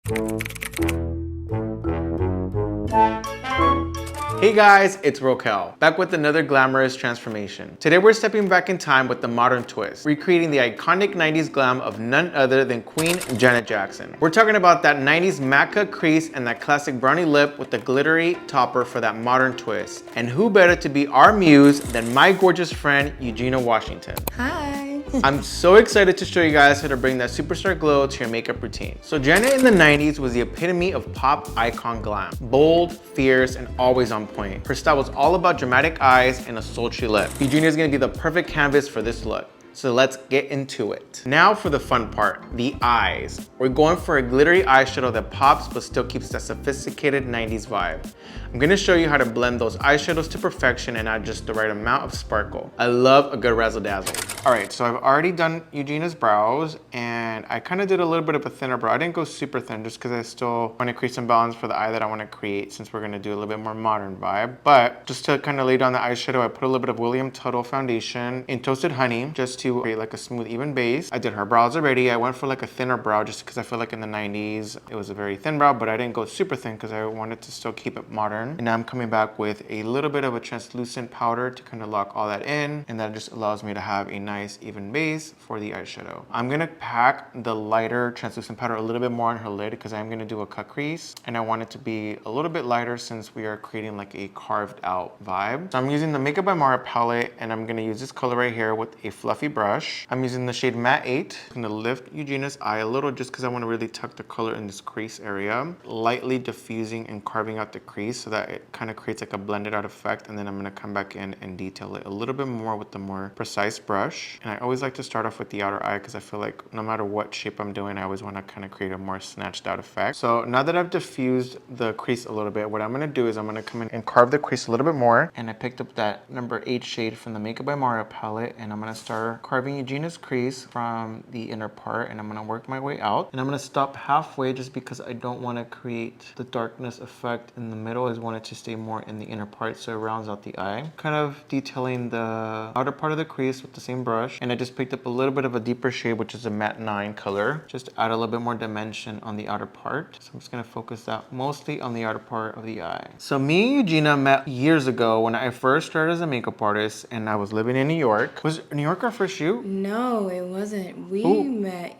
Hey guys, it's Rokael, back with another glamorous transformation. Today we're stepping back in time with the modern twist, recreating the iconic 90s glam of none other than Queen Janet Jackson. We're talking about that 90s matte cut crease and that classic brownie lip with the glittery topper for that modern twist. And who better to be our muse than my gorgeous friend, Eugenia Washington. Hi. I'm so excited to show you guys how to bring that superstar glow to your makeup routine. So Janet in the 90s was the epitome of pop icon glam. Bold, fierce, and always on point. Her style was all about dramatic eyes and a sultry lip. Eugenia is gonna be the perfect canvas for this look. So let's get into it. Now for the fun part, the eyes. We're going for a glittery eyeshadow that pops but still keeps that sophisticated 90s vibe. I'm gonna show you how to blend those eyeshadows to perfection and add just the right amount of sparkle. I love a good razzle dazzle. All right, so I've already done Eugenia's brows and I kind of did a little bit of a thinner brow. I didn't go super thin just because I still want to create some balance for the eye that I want to create since we're gonna do a little bit more modern vibe. But just to kind of lay down the eyeshadow, I put a little bit of William Tuttle foundation in Toasted Honey just to create like a smooth, even base. I did her brows already. I went for like a thinner brow just because I feel like in the 90s, it was a very thin brow, but I didn't go super thin because I wanted to still keep it modern. And now I'm coming back with a little bit of a translucent powder to kind of lock all that in. And that just allows me to have a nice even base for the eyeshadow. I'm gonna pack the lighter translucent powder a little bit more on her lid because I'm gonna do a cut crease. And I want it to be a little bit lighter since we are creating like a carved out vibe. So I'm using the Makeup by Mara palette and I'm gonna use this color right here with a fluffy brush. I'm using the shade Matte 8. I'm gonna lift Eugenia's eye a little just because I want to really tuck the color in this crease area. Lightly diffusing and carving out the crease so that it kind of creates like a blended out effect. And then I'm gonna come back in and detail it a little bit more with the more precise brush. And I always like to start off with the outer eye because I feel like no matter what shape I'm doing, I always want to kind of create a more snatched out effect. So now that I've diffused the crease a little bit, what I'm gonna do is I'm gonna come in and carve the crease a little bit more. And I picked up that number 8 shade from the Makeup by Mara palette and I'm gonna start carving Eugenia's crease from the inner part and I'm gonna work my way out. And I'm gonna stop halfway just because I don't wanna create the darkness effect in the middle. I just want it to stay more in the inner part so it rounds out the eye. Kind of detailing the outer part of the crease with the same brush. And I just picked up a little bit of a deeper shade, which is a matte 9 color, just to add a little bit more dimension on the outer part. So I'm just gonna focus that mostly on the outer part of the eye. So me and Eugenia met years ago when I first started as a makeup artist and I was living in New York. Was New York our first shoot? No, it wasn't. We met.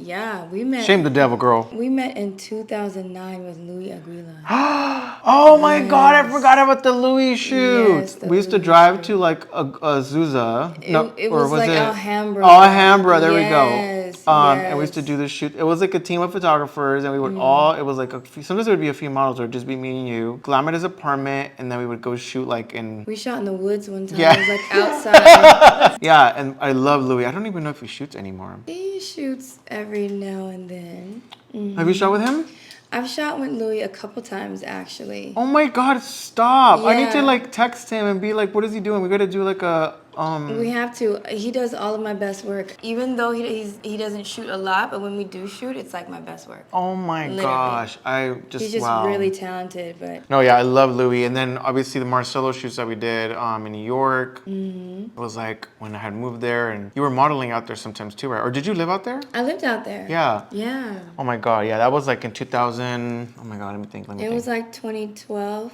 Shame the devil, girl. We met in 2009 with Louis Aguila. Oh my God, I forgot about the Louis shoot. Yes, the We used to Louis drive shoot. to like Azusa. It was like Alhambra. Oh, Alhambra, there we go. Yes. And we used to do this shoot. It was like a team of photographers and we would all, it was like, sometimes it would be a few models or it'd just be me and you. Glam at his apartment and then we would go shoot like in... We shot in the woods one time. Yeah. It was like outside. Yeah, and I love Louis. I don't even know if he shoots anymore. He shoots every now and then. Have you shot with him? I've shot with Louis a couple times actually. Oh my God, stop. I need to Yeah. like text him and be like, what is he doing? We gotta do like a, We have to. He does all of my best work. Even though he doesn't shoot a lot, but when we do shoot, it's like my best work. oh my Literally. gosh. He's just wow. really talented, but... No, yeah, I love Louis. And then obviously the Marcelo shoots that we did in New York. It was like when I had moved there and you were modeling out there sometimes too, right? Or did you live out there? I lived out there. Yeah. Yeah. Oh my God, yeah, that was like in 2000. Oh my God, let me think. It was like 2012.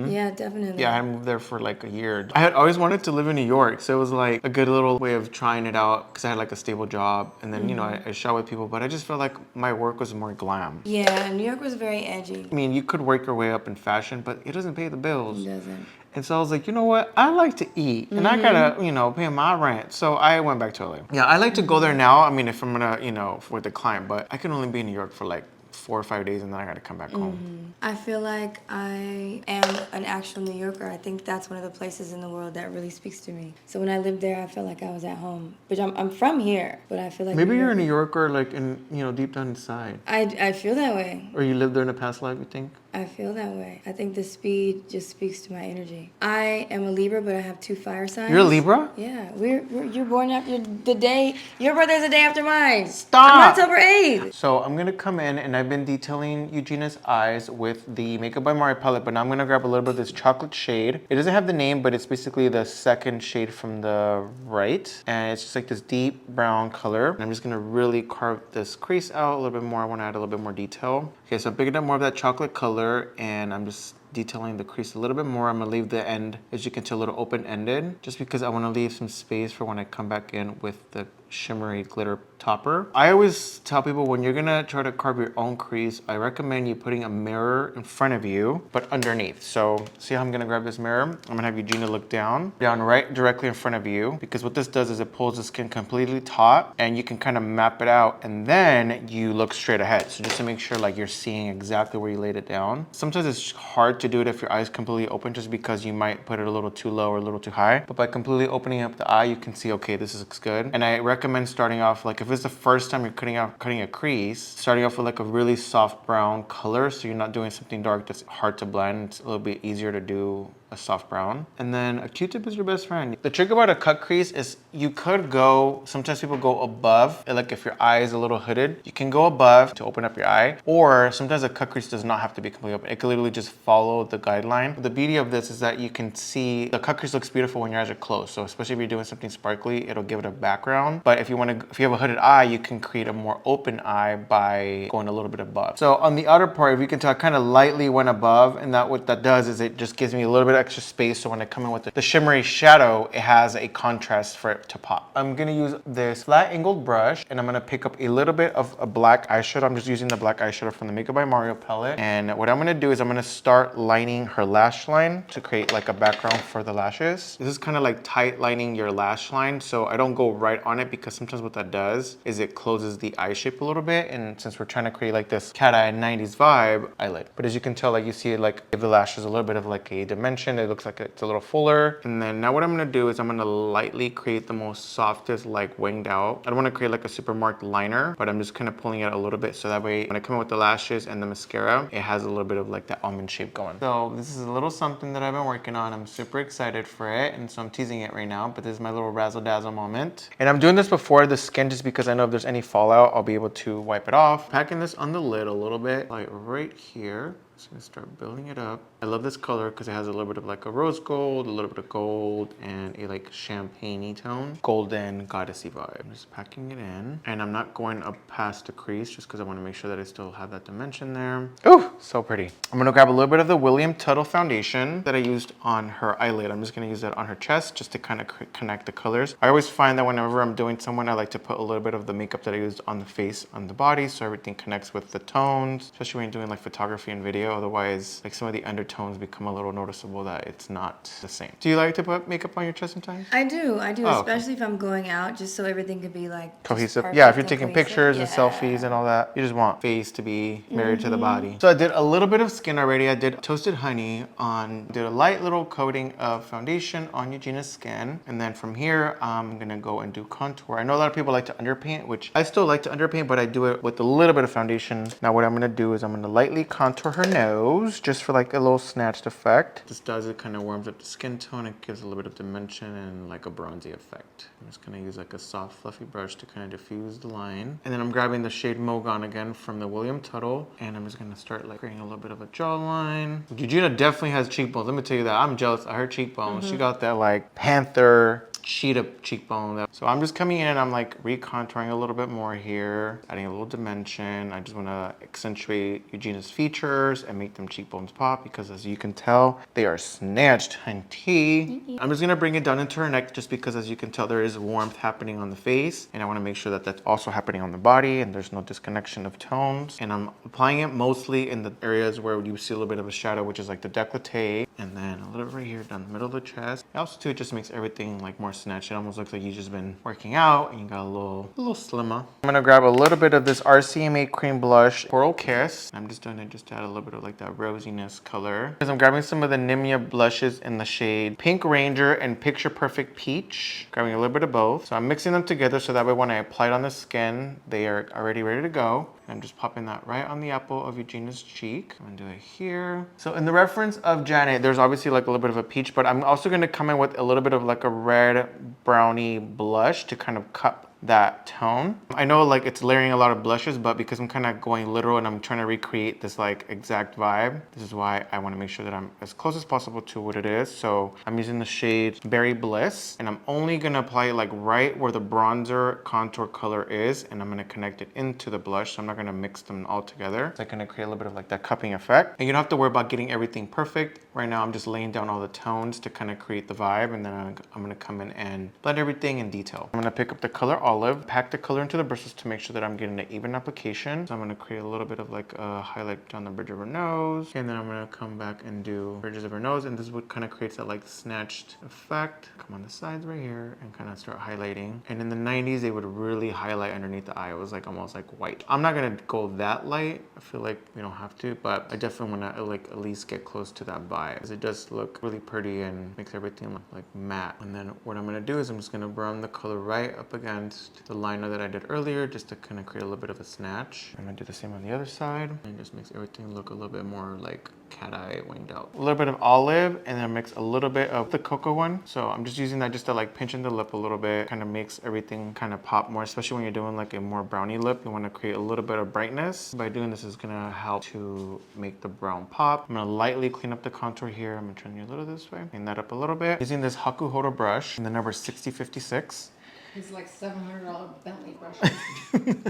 Yeah, definitely. Yeah, I moved there for like a year. I had always wanted to live in New York, so it was like a good little way of trying it out because I had like a stable job. And then, you know, I shot with people, but I just felt like my work was more glam. Yeah, New York was very edgy. I mean, you could work your way up in fashion, but it doesn't pay the bills. It doesn't. And so I was like, you know what? I like to eat and I gotta, you know, pay my rent. So I went back to LA. Yeah, I like to go there now. I mean, if I'm gonna, you know, with the client, but I can only be in New York for like 4 or 5 days and then I gotta come back home. I feel like I am an actual New Yorker. I think that's one of the places in the world that really speaks to me. So when I lived there, I felt like I was at home. But I'm from here, but I feel like... Maybe you're a New Yorker like in, you know, deep down inside. I feel that way. Or you lived there in a past life, you think? I feel that way. I think the speed just speaks to my energy. I am a Libra, but I have 2 fire signs. You're a Libra? Yeah, you're born after the day. Your birthday's the day after mine. Stop. I'm October 8th. So I'm gonna come in and I've been detailing Eugenia's eyes with the Makeup by Mario palette, but now I'm gonna grab a little bit of this chocolate shade. It doesn't have the name, but it's basically the second shade from the right, and it's just like this deep brown color. And I'm just gonna really carve this crease out a little bit more. I want to add a little bit more detail. Okay, so I'm picking up more of that chocolate color, and I'm just detailing the crease a little bit more. I'm gonna leave the end, as you can tell, a little open-ended, just because I want to leave some space for when I come back in with the shimmery glitter topper. I always tell people when you're gonna try to carve your own crease, I recommend you putting a mirror in front of you, but underneath. So see how I'm gonna grab this mirror? I'm gonna have Eugenia look down right directly in front of you, because what this does is it pulls the skin completely taut, and you can kind of map it out, and then you look straight ahead. So just to make sure like you're seeing exactly where you laid it down. Sometimes it's hard to do it if your eye is completely open, just because you might put it a little too low or a little too high. But by completely opening up the eye, you can see, okay, this looks good. And I recommend starting off, like if it's the first time you're cutting a crease, starting off with like a really soft brown color, so you're not doing something dark that's hard to blend. It's a little bit easier to do a soft brown. And then a Q-tip is your best friend. The trick about a cut crease is you could go, sometimes people go above, like if your eye is a little hooded, you can go above to open up your eye, or sometimes a cut crease does not have to be completely open. It can literally just follow the guideline. The beauty of this is that you can see, the cut crease looks beautiful when your eyes are closed. So especially if you're doing something sparkly, it'll give it a background. But if you have a hooded eye, you can create a more open eye by going a little bit above. So on the outer part, if you can tell, I kind of lightly went above, and that what that does is it just gives me a little bit of extra space, so when I come in with the shimmery shadow, it has a contrast for it to pop. I'm gonna use this flat angled brush, and I'm gonna pick up a little bit of a black eyeshadow. I'm just using the black eyeshadow from the Makeup by Mario palette, and what I'm gonna do is I'm gonna start lining her lash line to create like a background for the lashes. This is kind of like tight lining your lash line, so I don't go right on it, because sometimes what that does is it closes the eye shape a little bit, and since we're trying to create like this cat eye 90s vibe, eyelid. But as you can tell, like you see it like give the lashes a little bit of like a dimension. It looks like it's a little fuller. And then now what I'm gonna do is I'm gonna lightly create the most softest, like winged out. I don't wanna create like a super marked liner, but I'm just kind of pulling it a little bit, so that way when I come in with the lashes and the mascara, it has a little bit of like that almond shape going. So this is a little something that I've been working on. I'm super excited for it, and so I'm teasing it right now, but this is my little razzle dazzle moment. And I'm doing this before the skin, just because I know if there's any fallout, I'll be able to wipe it off. Packing this on the lid a little bit, like right here. Just gonna start building it up. I love this color because it has a little bit of like a rose gold, a little bit of gold, and a like champagne-y tone. Golden goddessy vibe. I'm just packing it in. And I'm not going up past the crease just because I want to make sure that I still have that dimension there. Ooh, so pretty. I'm gonna grab a little bit of the William Tuttle foundation that I used on her eyelid. I'm just gonna use that on her chest just to kind of connect the colors. I always find that whenever I'm doing someone, I like to put a little bit of the makeup that I used on the face, on the body, so everything connects with the tones, especially when you're doing like photography and video. Otherwise, like some of the undertones become a little noticeable that it's not the same. Do you like to put makeup on your chest sometimes? I do, Oh, especially if I'm going out, just so everything could be like cohesive. Yeah, if you're taking pictures and selfies and all that, you just want face to be married to the body. So I did a little bit of skin already. I did toasted honey on, did a light little coating of foundation on Eugenia's skin. And then from here, I'm gonna go and do contour. I know a lot of people like to underpaint, which I still like to underpaint, but I do it with a little bit of foundation. Now what I'm gonna do is I'm gonna lightly contour her nose, just for like a little snatched effect. This does, it kind of warms up the skin tone. It gives a little bit of dimension and like a bronzy effect. I'm just gonna use like a soft fluffy brush to kind of diffuse the line. And then I'm grabbing the shade Mogan again from the William Tuttle, and I'm just gonna start like creating a little bit of a jawline. Eugenia definitely has cheekbones. Let me tell you that. I'm jealous of her cheekbones. She got that like panther cheetah cheekbone. So I'm just coming in and I'm like recontouring a little bit more here, adding a little dimension. I just want to accentuate Eugenia's features and make them cheekbones pop, because as you can tell, they are snatched, hunty. I'm just gonna bring it down into her neck, just because as you can tell, there is warmth happening on the face, and I want to make sure that that's also happening on the body and there's no disconnection of tones. And I'm applying it mostly in the areas where you see a little bit of a shadow, which is like the décolleté, and then a little right here down the middle of the chest. And also too, it just makes everything like more snatched. It almost looks like you've just been working out and you got a little slimmer. I'm gonna grab a little bit of this RCMA cream blush, Coral Kiss. I'm just doing it just to add a little bit of like that rosiness color. Because I'm grabbing some of the Nimya blushes in the shade Pink Ranger and Picture Perfect Peach. Grabbing a little bit of both. So I'm mixing them together so that way when I apply it on the skin, they are already ready to go. And I'm just popping that right on the apple of Eugena's cheek. I'm gonna do it here. So in the reference of Janet, there's obviously like a little bit of a peach, but I'm also gonna come in with a little bit of like a red brownie blush to kind of cup that tone. I know like it's layering a lot of blushes, but because I'm kind of going literal and I'm trying to recreate this like exact vibe, this is why I want to make sure that I'm as close as possible to what it is. So I'm using the shade Berry Bliss, and I'm only gonna apply it like right where the bronzer contour color is, and I'm gonna connect it into the blush. So I'm not gonna mix them all together. It's like gonna create a little bit of like that cupping effect. And you don't have to worry about getting everything perfect. Right now I'm just laying down all the tones to kind of create the vibe, and then I'm gonna come in and blend everything in detail. I'm gonna pick up the color Olive, pack the color into the bristles to make sure that I'm getting an even application. So I'm gonna create a little bit of like a highlight down the bridge of her nose, and then I'm gonna come back and do bridges of her nose, and this is what kind of creates that like snatched effect. Come on the sides right here and kind of start highlighting. And in the 90s, they would really highlight underneath the eye. It was like almost like white. I'm not gonna go that light. I feel like we don't have to, but I definitely wanna like at least get close to that vibe, because it does look really pretty and makes everything look like matte. And then what I'm gonna do is I'm just gonna brown the color right up against the liner that I did earlier, just to kind of create a little bit of a snatch. I'm gonna do the same on the other side, and it just makes everything look a little bit more like cat eye winged out. A little bit of olive, and then mix a little bit of the cocoa one. So I'm just using that just to like pinch in the lip a little bit, kind of makes everything kind of pop more, especially when you're doing like a more brownie lip. You want to create a little bit of brightness. By doing this is gonna help to make the brown pop. I'm gonna lightly clean up the contour here. I'm gonna turn you a little this way, clean that up a little bit. Using this Haku Hoda brush in the number 6056. It's like $700 Bentley brushes.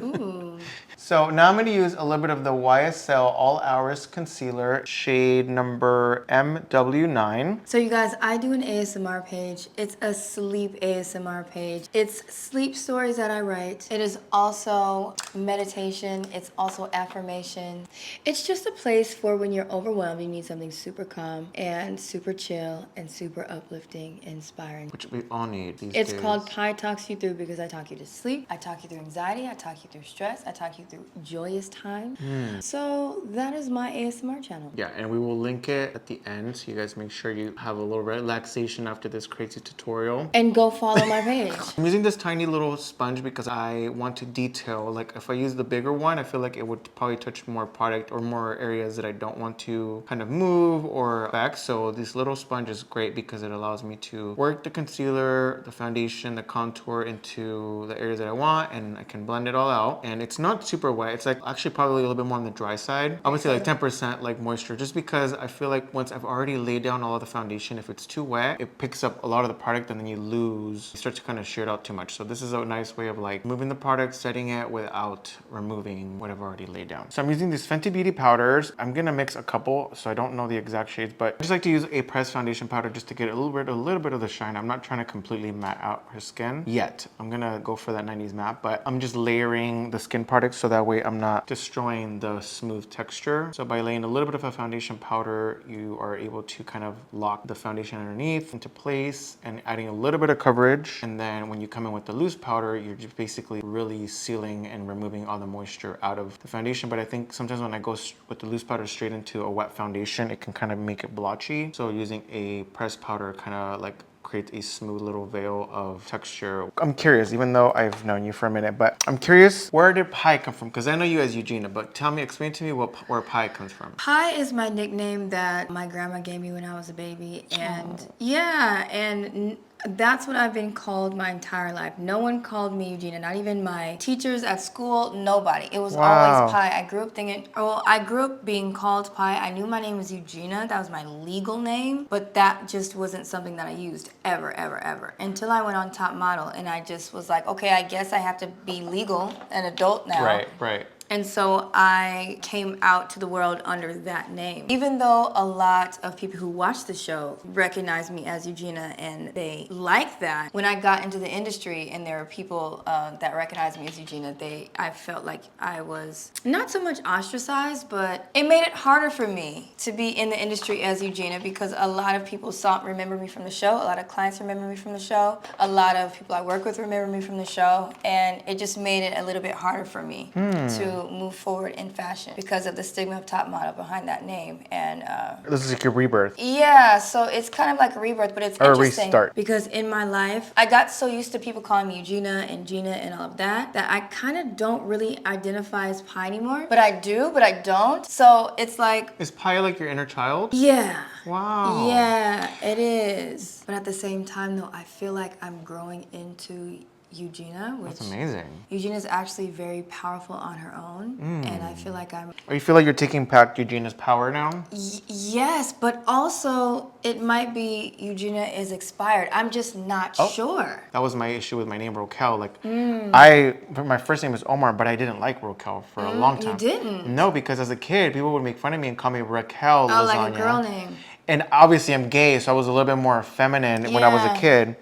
Ooh. So now I'm going to use a little bit of the YSL All Hours Concealer, shade number MW9. So you guys, I do an ASMR page. It's a sleep ASMR page. It's sleep stories that I write. It is also meditation. It's also affirmation. It's just a place for when you're overwhelmed, you need something super calm and super chill and super uplifting, inspiring. Which we all need these It's days. called Pi Talks You Through, because I talk you to sleep, I talk you through anxiety, I talk you through stress, I talk you through joyous time. So that is my ASMR channel. Yeah, and we will link it at the end, so you guys make sure you have a little relaxation after this crazy tutorial. And go follow my page. I'm using this tiny little sponge because I want to detail. Like if I use the bigger one, I feel like it would probably touch more product or more areas that I don't want to kind of move or affect. So this little sponge is great because it allows me to work the concealer, the foundation, the contour into the areas that I want, and I can blend it all out. And it's not super wet. It's like actually probably a little bit more on the dry side. I would say like 10% like moisture, just because I feel like once I've already laid down all of the foundation, if it's too wet, it picks up a lot of the product and then you start to kind of shear it out too much. So this is a nice way of like moving the product, setting it without removing what I've already laid down. So I'm using these Fenty Beauty powders. I'm gonna mix a couple, so I don't know the exact shades, but I just like to use a pressed foundation powder just to get a little bit of the shine. I'm not trying to completely matte out her skin yet. I'm gonna go for that 90s matte, but I'm just layering the skin product so that way I'm not destroying the smooth texture. So by laying a little bit of a foundation powder, you are able to kind of lock the foundation underneath into place and adding a little bit of coverage. And then when you come in with the loose powder, you're just basically really sealing and removing all the moisture out of the foundation. But I think sometimes when I go with the loose powder straight into a wet foundation, it can kind of make it blotchy. So using a pressed powder kind of like creates a smooth little veil of texture. I'm curious, even though I've known you for a minute, but I'm curious, where did Pi come from? Because I know you as Eugenia, but explain to me where Pi comes from. Pi is my nickname that my grandma gave me when I was a baby. And yeah, and that's what I've been called my entire life. No one called me Eugenia, not even my teachers at school, nobody. It was always Pi. I grew up being called Pi. I knew my name was Eugenia. That was my legal name, but that just wasn't something that I used ever, ever, ever. Until I went on Top Model, and I just was like, okay, I guess I have to be legal, an adult now. Right. And so I came out to the world under that name. Even though a lot of people who watch the show recognize me as Eugenia and they like that, when I got into the industry and there were people that recognized me as Eugenia, I felt like I was not so much ostracized, but it made it harder for me to be in the industry as Eugenia, because a lot of people remember me from the show, a lot of clients remember me from the show, a lot of people I work with remember me from the show, and it just made it a little bit harder for me to to move forward in fashion because of the stigma of top model behind that name. And This is like your rebirth. yeah, so it's kind of like a rebirth, but it's Or a interesting restart. because in my life, I got so used to people calling me Eugenia and Gina and all of that, that I kind of don't really identify as Pi anymore. But I do, but I don't. So it's like... Is Pi like your inner child? Yeah. Wow. Yeah, it is. But at the same time, though, I feel like I'm growing into Eugenia, which... That's amazing. Eugenia is actually very powerful on her own, and I feel like I'm... Or you feel like you're taking back Eugenia's power now? Yes, but also it might be Eugenia is expired. I'm just not sure. That was my issue with my name, Rokael. Like, my first name is Ombr, but I didn't like Rokael for a long time. You didn't? No, because as a kid, people would make fun of me and call me Rokael lasagna. Oh, like a girl name. And obviously I'm gay, so I was a little bit more feminine when I was a kid.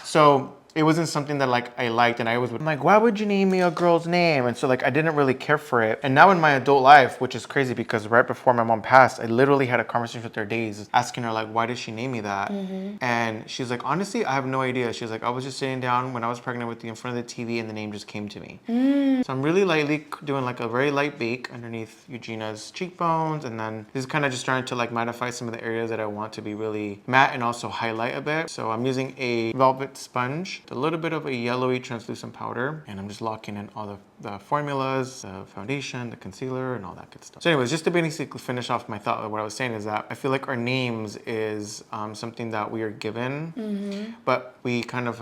So it wasn't something that like I liked, and I'm like, why would you name me a girl's name? And so like I didn't really care for it. And now in my adult life, which is crazy because right before my mom passed, I literally had a conversation with her days asking her like, why did she name me that? And she's like, honestly, I have no idea. She's like, I was just sitting down when I was pregnant with you in front of the TV and the name just came to me. So I'm really lightly doing like a very light bake underneath Eugenia's cheekbones. And then this is kind of just trying to like mattify some of the areas that I want to be really matte and also highlight a bit. So I'm using a velvet sponge, a little bit of a yellowy translucent powder, and I'm just locking in all the formulas, the foundation, the concealer, and all that good stuff. So anyways, just to basically finish off my thought of what I was saying is that I feel like our names is something that we are given, but we kind of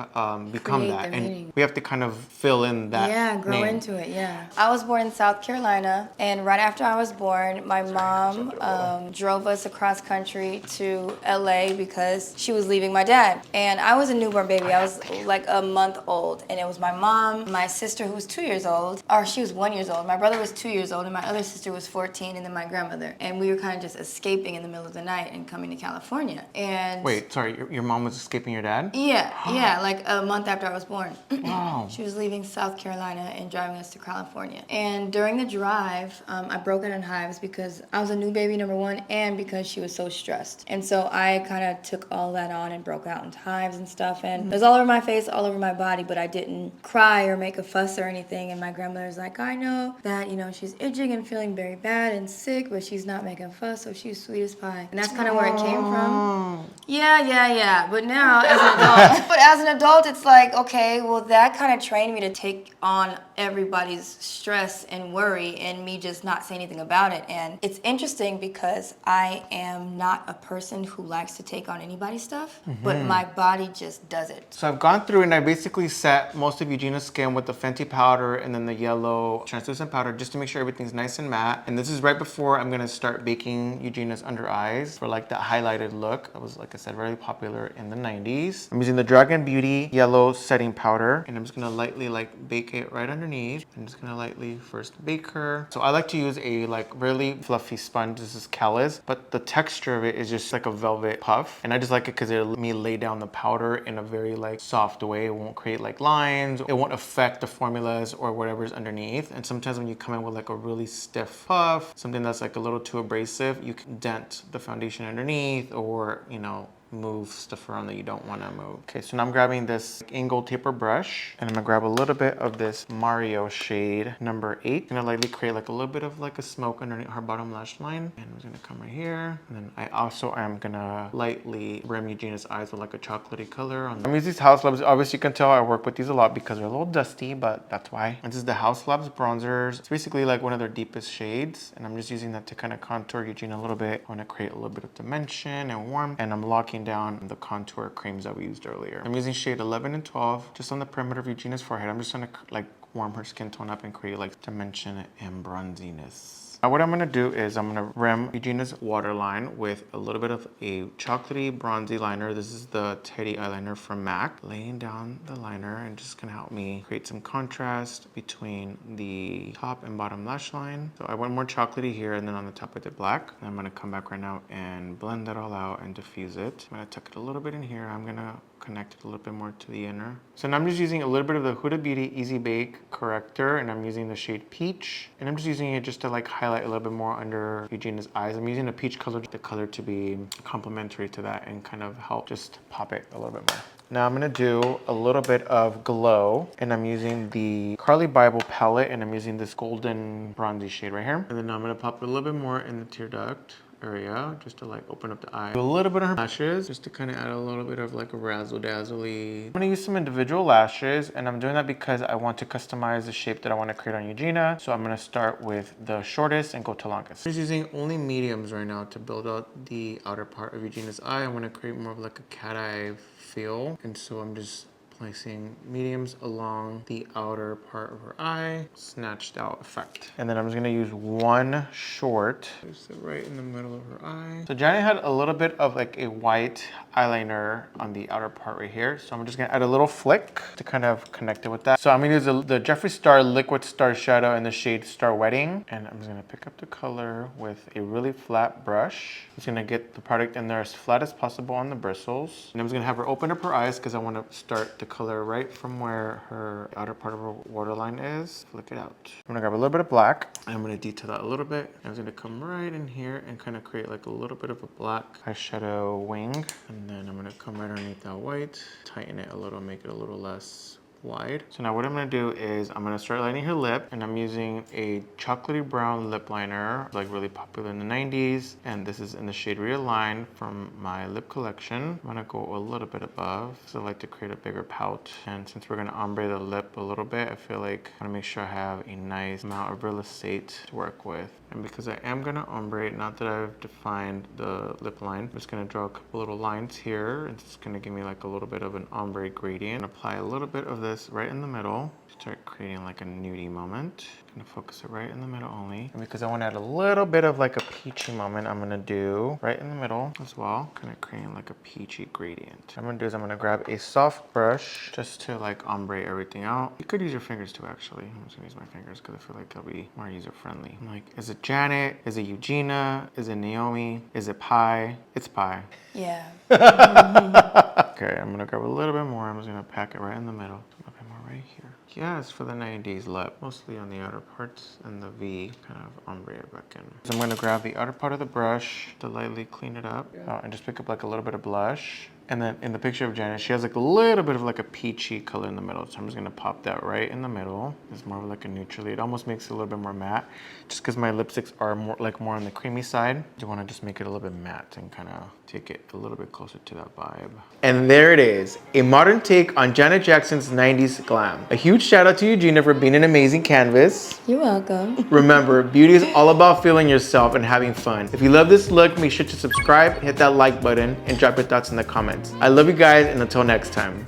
become Create that, the and meaning. we have to kind of fill in that Grow name. into it, yeah. I was born in South Carolina, and right after I was born, my mom drove us across country to LA because she was leaving my dad. And I was a newborn baby. I was like a month old, and it was my mom, my sister who was 2 years old, or she was 1 year old. My brother was 2 years old, and my other sister was 14, and then my grandmother. And we were kind of just escaping in the middle of the night and coming to California. And Wait, sorry, your mom was escaping your dad? yeah, like a month after I was born. Wow. She was leaving South Carolina and driving us to California. And during the drive, I broke out in hives because I was a new baby, number one, and because she was so stressed. And so I kind of took all that on and broke out in hives and stuff. And it was all over my face, all over my body, but I didn't cry or make a fuss or anything. And my grandmother's like, I know that, you know, she's itching and feeling very bad and sick, but she's not making a fuss, so she's sweet as pie. And that's kind of where it came from. Yeah. But now, as an adult, it's like, okay, well, that kind of trained me to take on everybody's stress and worry and me just not say anything about it. And it's interesting because I am not a person who likes to take on anybody's stuff, but my body just does it. So I've gone through and I basically set most of Eugenia's skin with the Fenty powder and then the yellow translucent powder just to make sure everything's nice and matte. And this is right before I'm gonna start baking Eugenia's under eyes for like that highlighted look. That was, like I said, very popular in the 90s. I'm using the Dragon Beauty yellow setting powder, and I'm just gonna lightly like bake it right underneath. I'm just gonna lightly first bake her. So I like to use a like really fluffy sponge. This is Callus, but the texture of it is just like a velvet puff. And I just like it because it'll let me lay down the powder in a very like soft way. It won't create like lines. It won't affect the formulas or whatever's underneath. And sometimes when you come in with like a really stiff puff, something that's like a little too abrasive, you can dent the foundation underneath or, you know, move stuff around that you don't want to move. Okay, so now I'm grabbing this Inglot taper brush and I'm gonna grab a little bit of this Mario shade number 8. I'm gonna lightly create like a little bit of like a smoke underneath her bottom lash line. And I'm just gonna come right here. And then I also am gonna lightly rim Eugenia's eyes with like a chocolatey color. I'm using these House Labs. Obviously you can tell I work with these a lot because they're a little dusty, but that's why. And this is the House Labs bronzers. It's basically like one of their deepest shades. And I'm just using that to kind of contour Eugenia a little bit. I wanna create a little bit of dimension and warmth. And I'm locking down the contour creams that we used earlier. I'm using shade 11 and 12 just on the perimeter of Eugenia's forehead. I'm just gonna like warm her skin tone up and create like dimension and bronziness. Now what I'm gonna do is I'm gonna rim Eugenia's waterline with a little bit of a chocolatey bronzy liner. This is the Teddy eyeliner from MAC. Laying down the liner and just gonna help me create some contrast between the top and bottom lash line. So I went more chocolatey here and then on the top I did black. And I'm gonna come back right now and blend that all out and diffuse it. I'm gonna tuck it a little bit in here. I'm gonna connect it a little bit more to the inner. So now I'm just using a little bit of the Huda Beauty Easy Bake Corrector, and I'm using the shade Peach. And I'm just using it just to like highlight a little bit more under Eugenia's eyes. I'm using a peach color, the color to be complementary to that and kind of help just pop it a little bit more. Now I'm gonna do a little bit of glow, and I'm using the Carli Bybel palette, and I'm using this golden bronzy shade right here. And then I'm gonna pop it a little bit more in the tear duct area just to like open up the eye. Do a little bit of her lashes just to kind of add a little bit of like a razzle dazzly. I'm gonna use some individual lashes, and I'm doing that because I want to customize the shape that I want to create on Eugenia. So I'm gonna start with the shortest and go to longest. I'm just using only mediums right now to build out the outer part of Eugenia's eye. I want to create more of like a cat eye feel, and so I'm just placing mediums along the outer part of her eye, snatched out effect. And then I'm just gonna use one short, place it right in the middle of her eye. So Janet had a little bit of like a white eyeliner on the outer part right here. So I'm just gonna add a little flick to kind of connect it with that. So I'm gonna use the Jeffree Star Liquid Star Shadow in the shade Star Wedding. And I'm just gonna pick up the color with a really flat brush. I'm just gonna get the product in there as flat as possible on the bristles. And I'm just gonna have her open up her eyes because I wanna start the color right from where her outer part of her waterline is. Flick it out. I'm gonna grab a little bit of black. I'm gonna detail that a little bit. I'm gonna come right in here and kind of create like a little bit of a black eyeshadow wing. And then I'm gonna come right underneath that white, tighten it a little, make it a little less wide. So now what I'm gonna do is I'm gonna start lining her lip, and I'm using a chocolatey brown lip liner, like really popular in the 90s. And this is in the shade Realign from my lip collection. I'm gonna go a little bit above, so I like to create a bigger pout. And since we're gonna ombre the lip a little bit, I feel like I wanna make sure I have a nice amount of real estate to work with. And because I am gonna ombre, not that I've defined the lip line, I'm just gonna draw a couple little lines here. And it's gonna give me like a little bit of an ombre gradient. Apply a little bit of this right in the middle. Start creating like a nudie moment. I'm gonna focus it right in the middle only. And because I wanna add a little bit of like a peachy moment, I'm gonna do right in the middle as well. Kind of creating like a peachy gradient. What I'm gonna do is I'm gonna grab a soft brush just to like ombre everything out. You could use your fingers too, actually. I'm just gonna use my fingers because I feel like they'll be more user friendly. I'm like, is it Janet? Is it Eugenia? Is it Naomi? Is it Pie? It's Pie. Yeah. Okay, I'm gonna grab a little bit more. I'm just gonna pack it right in the middle. A little bit more right here. Yeah, it's for the 90s lip, mostly on the outer parts and the V, kind of ombre it back in. So I'm gonna grab the outer part of the brush to lightly clean it up and just pick up like a little bit of blush. And then in the picture of Janet, she has like a little bit of like a peachy color in the middle. So I'm just gonna pop that right in the middle. It's more of like a neutrally. It almost makes it a little bit more matte, just because my lipsticks are more on the creamy side. You wanna just make it a little bit matte and kind of take it a little bit closer to that vibe. And there it is, a modern take on Janet Jackson's 90s glam. A huge shout out to Eugenia for being an amazing canvas. You're welcome. Remember, beauty is all about feeling yourself and having fun. If you love this look, make sure to subscribe, hit that like button, and drop your thoughts in the comments. I love you guys, and until next time.